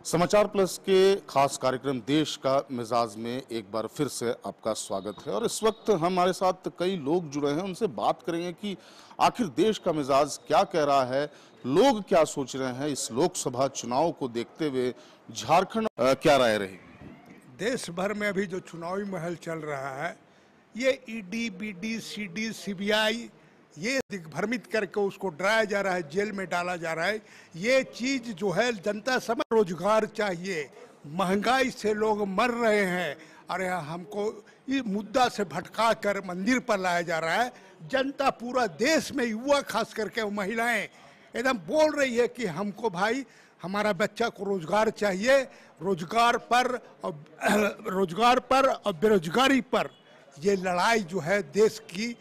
समाचार प्लस के खास कार्यक्रम देश का मिजाज में एक बार फिर से आपका स्वागत है और इस वक्त हमारे साथ कई लोग जुड़े हैं। उनसे बात करेंगे कि आखिर देश का मिजाज क्या कह रहा है, लोग क्या सोच रहे हैं इस लोकसभा चुनाव को देखते हुए। झारखंड क्या राय रही। देश भर में अभी जो चुनावी महल चल रहा है, ये ईडी, बीडी, सीडी, सीबीआई, ये दिग्भ्रमित करके उसको डराया जा रहा है, जेल में डाला जा रहा है। ये चीज जो है जनता समझ, रोजगार चाहिए, महंगाई से लोग मर रहे हैं। अरे हमको इस मुद्दा से भटका कर मंदिर पर लाया जा रहा है। जनता पूरा देश में, युवा खास करके महिलाएं एकदम बोल रही है कि हमको भाई हमारा बच्चा को रोजगार चाहिए। रोजगार पर और बेरोजगारी पर ये लड़ाई जो है देश की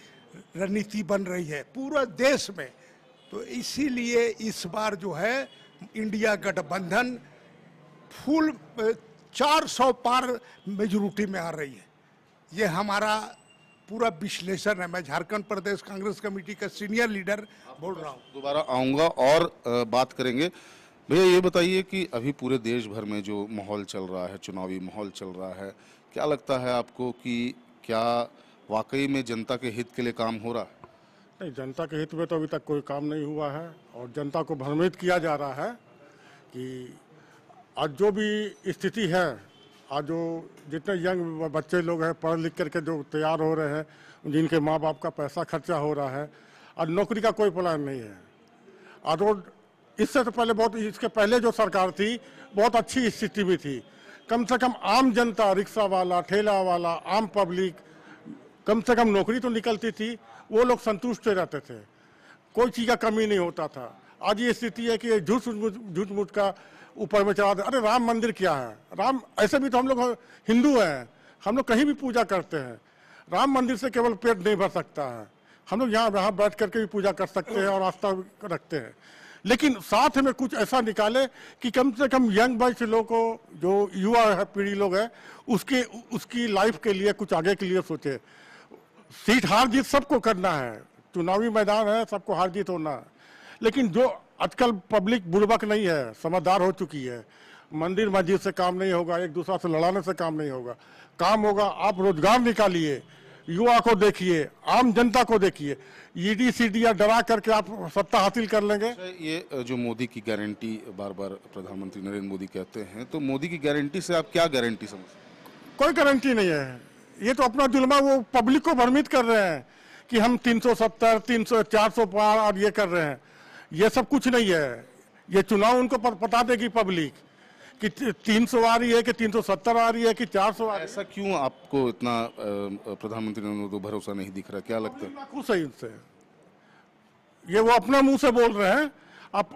रणनीति बन रही है पूरा देश में। तो इसीलिए इस बार जो है इंडिया गठबंधन फुल 400 पार मेजोरिटी में आ रही है। ये हमारा पूरा विश्लेषण है। मैं झारखंड प्रदेश कांग्रेस कमेटी का सीनियर लीडर बोल रहा हूँ। दोबारा आऊंगा और बात करेंगे। भैया ये बताइए कि अभी पूरे देश भर में जो माहौल चल रहा है, चुनावी माहौल चल रहा है, क्या लगता है आपको कि क्या वाकई में जनता के हित के लिए काम हो रहा है? नहीं, जनता के हित में तो अभी तक कोई काम नहीं हुआ है और जनता को भ्रमित किया जा रहा है कि आज जो भी स्थिति है, आज जो जितने यंग बच्चे लोग हैं पढ़ लिख करके जो तैयार हो रहे हैं, जिनके माँ बाप का पैसा खर्चा हो रहा है, आज नौकरी का कोई प्लान नहीं है। आज इससे तो पहले इसके पहले जो सरकार थी बहुत अच्छी स्थिति में थी। कम से कम आम जनता, रिक्शा वाला, ठेला वाला, आम पब्लिक, कम से कम नौकरी तो निकलती थी, वो लोग संतुष्ट रहते थे, कोई चीज़ का कमी नहीं होता था। आज ये स्थिति है कि झूठ मूठ का ऊपर में चढ़ा दे। अरे राम मंदिर क्या है? राम ऐसे भी तो हम लोग हिंदू हैं, हम लोग कहीं भी पूजा करते हैं। राम मंदिर से केवल पेट नहीं भर सकता है, हम लोग यहाँ बैठ करके भी पूजा कर सकते हैं और आस्था रखते हैं। लेकिन साथ में कुछ ऐसा निकाले कि कम से कम यंग बैच लोगों को, जो युवा है, पीढ़ी लोग है, उसकी लाइफ के लिए कुछ आगे के लिए सोचे। सीट हार जीत सबको करना है, चुनावी मैदान है, सबको हार जीत होना है। लेकिन जो आजकल पब्लिक बुड़बक नहीं है, समझदार हो चुकी है। मंदिर मस्जिद से काम नहीं होगा, एक दूसरा से लड़ाने से काम नहीं होगा। काम होगा, आप रोजगार निकालिए, युवा को देखिए, आम जनता को देखिए। ईडी सीडी या डरा करके आप सत्ता हासिल कर लेंगे। ये जो मोदी की गारंटी बार बार प्रधानमंत्री नरेंद्र मोदी कहते हैं, तो मोदी की गारंटी से आप क्या गारंटी समझते? कोई गारंटी नहीं है। ये तो अपना जुल्मा वो पब्लिक को भ्रमित कर रहे हैं कि हम 370, 300, 400 पार और ये कर रहे हैं। ये सब कुछ नहीं है। ये चुनाव उनको बता देगी पब्लिक कि 300 आ रही है कि 370 आ रही है कि 400 आ रही है। ऐसा क्यों आपको इतना प्रधानमंत्री नरेंद्र मोदी भरोसा नहीं दिख रहा, क्या लगता है? खुश है इनसे, ये वो अपना मुंह से बोल रहे हैं। आप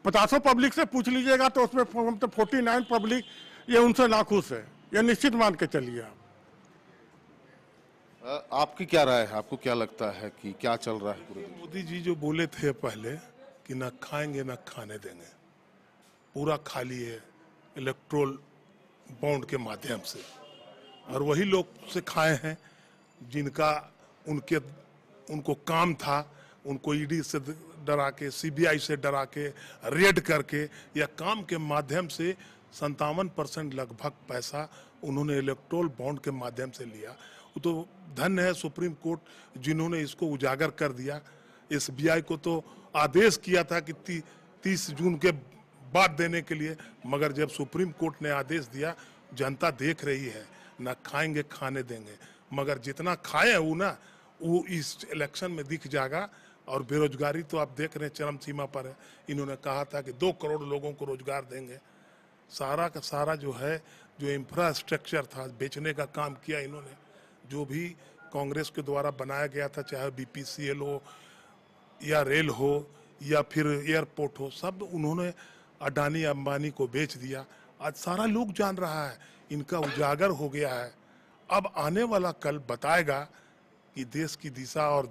50 पब्लिक से पूछ लीजिएगा तो उसमें 49 पब्लिक ये उनसे नाखुश है, ये निश्चित मान के चलिए आप। आपकी क्या राय है, आपको क्या लगता है कि क्या चल रहा है पूरे? मोदी जी जो बोले थे पहले कि न खाएंगे न खाने देंगे, पूरा खा लिए इलेक्ट्रोल बॉन्ड के माध्यम से, और वही लोग से खाए हैं जिनका उनको काम था। उनको ईडी से डरा के, सीबीआई से डरा के, रेड करके या काम के माध्यम से 57% लगभग पैसा उन्होंने इलेक्ट्रोल बॉन्ड के माध्यम से लिया। तो धन्य है सुप्रीम कोर्ट जिन्होंने इसको उजागर कर दिया। एसबीआई को तो आदेश किया था कि 30 जून के बाद देने के लिए, मगर जब सुप्रीम कोर्ट ने आदेश दिया, जनता देख रही है, ना खाएंगे खाने देंगे, मगर जितना खाए हैं वो इस इलेक्शन में दिख जाएगा। और बेरोजगारी तो आप देख रहे हैं चरम सीमा पर है। इन्होंने कहा था कि 2 करोड़ लोगों को रोजगार देंगे। सारा का सारा जो है, जो इंफ्रास्ट्रक्चर था, बेचने का काम किया इन्होंने। जो भी कांग्रेस के द्वारा बनाया गया था, चाहे बीपीसीएल हो या रेल हो या फिर एयरपोर्ट हो, सब उन्होंने अडानी अंबानी को बेच दिया। आज सारा लोग जान रहा है, इनका उजागर हो गया है। अब आने वाला कल बताएगा कि देश की दिशा और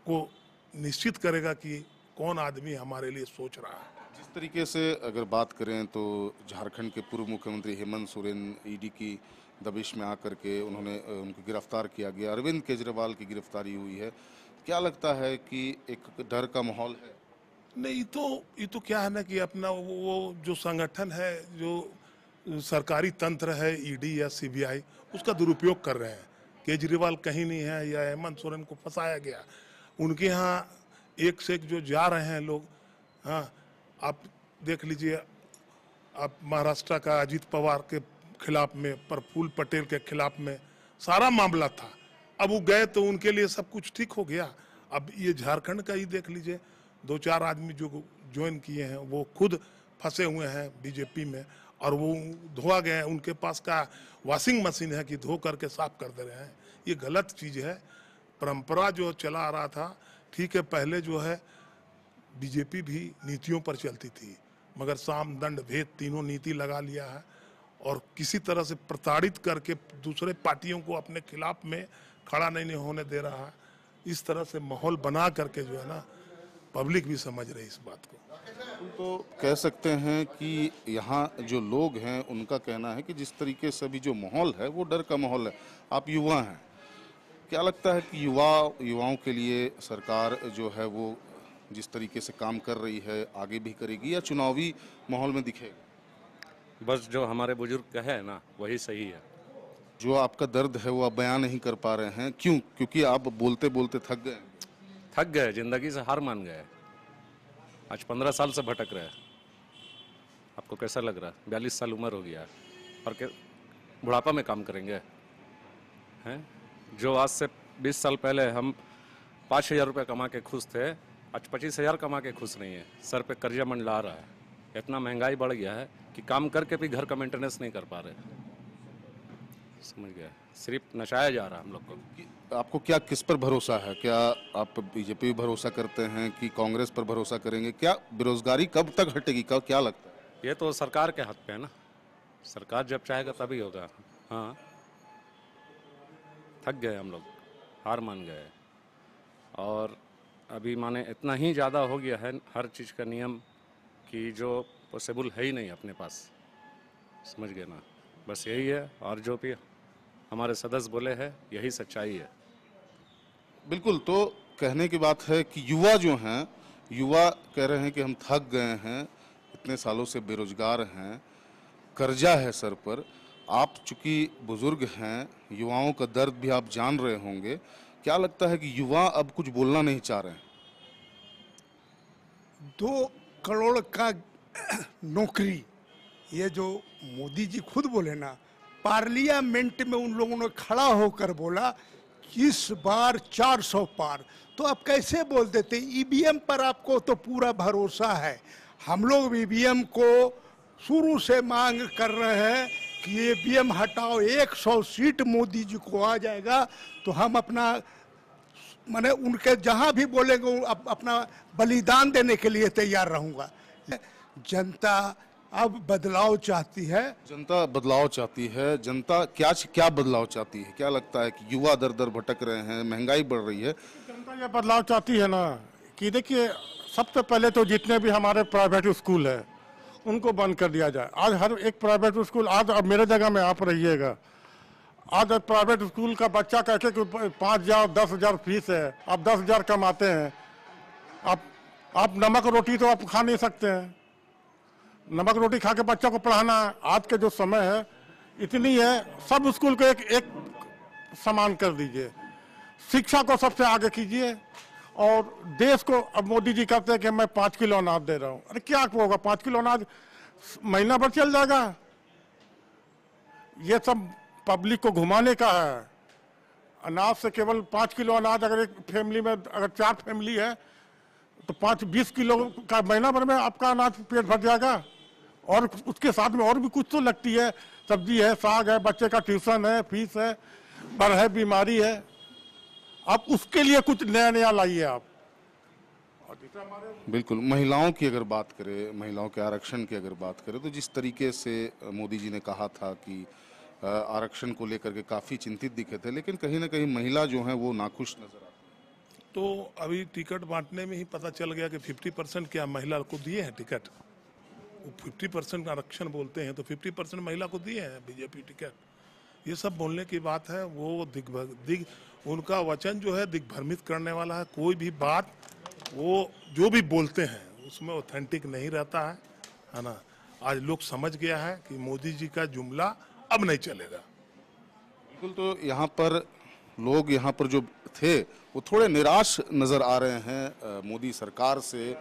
को निश्चित करेगा कि कौन आदमी हमारे लिए सोच रहा है। जिस तरीके से अगर बात करें तो झारखंड के पूर्व मुख्यमंत्री हेमंत सोरेन ईडी की दबिश में आकर के उनको गिरफ्तार किया गया। अरविंद केजरीवाल की गिरफ्तारी हुई है। क्या लगता है कि एक डर का माहौल है? नहीं, ये तो क्या है ना कि अपना वो जो संगठन है, जो सरकारी तंत्र है, ईडी या सीबीआई, उसका दुरुपयोग कर रहे हैं। केजरीवाल कहीं नहीं है या हेमंत सोरेन को फंसाया गया, उनके यहाँ एक से एक जो जा रहे हैं लोग। हाँ, आप देख लीजिए, आप महाराष्ट्र का अजीत पवार के खिलाफ में, प्रफुल्ल पटेल के खिलाफ में सारा मामला था। अब वो गए तो उनके लिए सब कुछ ठीक हो गया। अब ये झारखंड का ही देख लीजिए, 2-4 आदमी जो ज्वाइन किए हैं वो खुद फंसे हुए हैं बीजेपी में, और वो धोआ गए हैं। उनके पास का वॉशिंग मशीन है कि धो करके साफ कर दे रहे हैं। ये गलत चीज़ है। परंपरा जो चला आ रहा था, ठीक है, पहले जो है बीजेपी भी नीतियों पर चलती थी, मगर साम दंड भेद तीनों नीति लगा लिया है और किसी तरह से प्रताड़ित करके दूसरे पार्टियों को अपने खिलाफ में खड़ा नहीं होने दे रहा है। इस तरह से माहौल बना करके जो है ना, पब्लिक भी समझ रही इस बात को। तो कह सकते हैं कि यहाँ जो लोग हैं उनका कहना है कि जिस तरीके से अभी जो माहौल है वो डर का माहौल है। आप युवा हैं, क्या लगता है कि युवाओं के लिए सरकार जो है वो जिस तरीके से काम कर रही है आगे भी करेगी या चुनावी माहौल में दिखेगा? बस जो हमारे बुजुर्ग कहे है ना, वही सही है। जो आपका दर्द है वो आप बयान नहीं कर पा रहे हैं, क्यों? क्योंकि आप बोलते बोलते थक गए, जिंदगी से हार मान गए। आज 15 साल से भटक रहे हैं। आपको कैसा लग रहा है? 42 साल उम्र हो गया है और बुढ़ापा में काम करेंगे हैं? जो आज से 20 साल पहले हम 5,000 रुपये कमा के खुश थे, आज 25,000 कमा के खुश नहीं है। सर पे कर्जा मंडला रहा है। इतना महंगाई बढ़ गया है कि काम करके भी घर का मेंटेनेंस नहीं कर पा रहे। समझ गया? सिर्फ नचाया जा रहा है हम लोग को। आपको क्या, किस पर भरोसा है? क्या आप बीजेपी पर भरोसा करते हैं कि कांग्रेस पर भरोसा करेंगे? क्या बेरोजगारी कब तक हटेगी, कब, क्या लगता है? ये तो सरकार के हाथ पे है ना। सरकार जब चाहेगा तभी होगा। हाँ, थक गए हम लोग, हार मान गए। और अभी माने इतना ही ज़्यादा हो गया है हर चीज़ का नियम कि जो पॉसिबल है ही नहीं अपने पास। समझ गए ना? बस यही है, और जो भी हमारे सदस्य बोले हैं यही सच्चाई है। बिल्कुल। तो कहने की बात है कि युवा जो हैं, युवा कह रहे हैं कि हम थक गए हैं, इतने सालों से बेरोजगार हैं, कर्जा है सर पर। आप चूंकि बुजुर्ग हैं, युवाओं का दर्द भी आप जान रहे होंगे। क्या लगता है कि युवा अब कुछ बोलना नहीं चाह रहे हैं? 2 करोड़ का नौकरी, ये जो मोदी जी खुद बोले ना, पार्लियामेंट में उन लोगों ने खड़ा होकर बोला इस बार 400 पार। तो आप कैसे बोल देते? ईवीएम पर आपको तो पूरा भरोसा है। हम लोग ईवीएम को शुरू से मांग कर रहे हैं कि ईवीएम हटाओ, 100 सीट मोदी जी को आ जाएगा तो हम अपना, मैंने उनके जहां भी बोलेंगे अपना बलिदान देने के लिए तैयार रहूंगा। जनता अब बदलाव चाहती है। जनता बदलाव चाहती है। जनता क्या बदलाव चाहती है? क्या लगता है कि युवा दर दर भटक रहे हैं, महंगाई बढ़ रही है? जनता ये बदलाव चाहती है ना कि देखिए, सबसे पहले तो जितने भी हमारे प्राइवेट स्कूल है उनको बंद कर दिया जाए। आज हर एक प्राइवेट स्कूल, आज अब मेरे जगह में आप रहिएगा, आज प्राइवेट स्कूल का बच्चा कहते कि 5,000 10,000 फीस है, आप 10,000 कमाते हैं, आप नमक रोटी तो आप खा नहीं सकते हैं। नमक रोटी खा के बच्चा को पढ़ाना आज के जो समय है इतनी है। सब स्कूल को एक समान कर दीजिए, शिक्षा को सबसे आगे कीजिए, और देश को, अब मोदी जी कहते हैं कि मैं 5 किलो अनाज दे रहा हूं। अरे क्या होगा? 5 किलो अनाज महीना भर चल जाएगा? ये सब पब्लिक को घुमाने का है। अनाज से केवल 5 किलो अनाज, अगर एक फैमिली में अगर 4 फैमिली है तो 20 किलो का महीना भर में आपका अनाज पेट भर जाएगा। और उसके साथ में और भी कुछ तो लगती है, सब्जी है, साग है, बच्चे का ट्यूशन है, फीस है, बड़ है, बीमारी है। आप उसके लिए कुछ नया लाइए आप। बिल्कुल। महिलाओं की अगर बात करें, महिलाओं के आरक्षण की अगर बात करें, तो जिस तरीके से मोदी जी ने कहा था कि आरक्षण को लेकर के काफी चिंतित दिखे थे, लेकिन कहीं ना कहीं महिला जो है वो नाखुश नजर आती। तो अभी टिकट बांटने में ही पता चल गया कि 50% क्या महिला को दिए हैं टिकट। वो 50% आरक्षण बोलते हैं तो 50% महिला को दिए हैं बीजेपी टिकट। ये सब बोलने की बात है। वो उनका वचन जो है दिग्भ्रमित करने वाला है। कोई भी बात वो जो भी बोलते हैं उसमें ऑथेंटिक नहीं रहता है ना। आज लोग समझ गया है कि मोदी जी का जुमला अब नहीं चलेगा। बिल्कुल, तो यहाँ पर लोग यहाँ पर जो थे वो थोड़े निराश नजर आ रहे हैं मोदी सरकार से,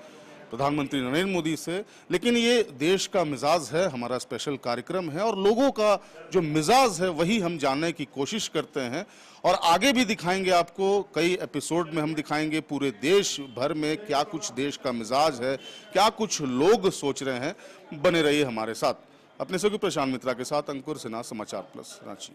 प्रधानमंत्री नरेंद्र मोदी से। लेकिन ये देश का मिजाज है, हमारा स्पेशल कार्यक्रम है और लोगों का जो मिजाज है वही हम जानने की कोशिश करते हैं और आगे भी दिखाएंगे आपको। कई एपिसोड में हम दिखाएंगे पूरे देश भर में क्या कुछ देश का मिजाज है, क्या कुछ लोग सोच रहे हैं। बने रहिए हमारे साथ। अपने सहयोगी प्रशांत मित्रा के साथ अंकुर सिन्हा, समाचार प्लस, रांची।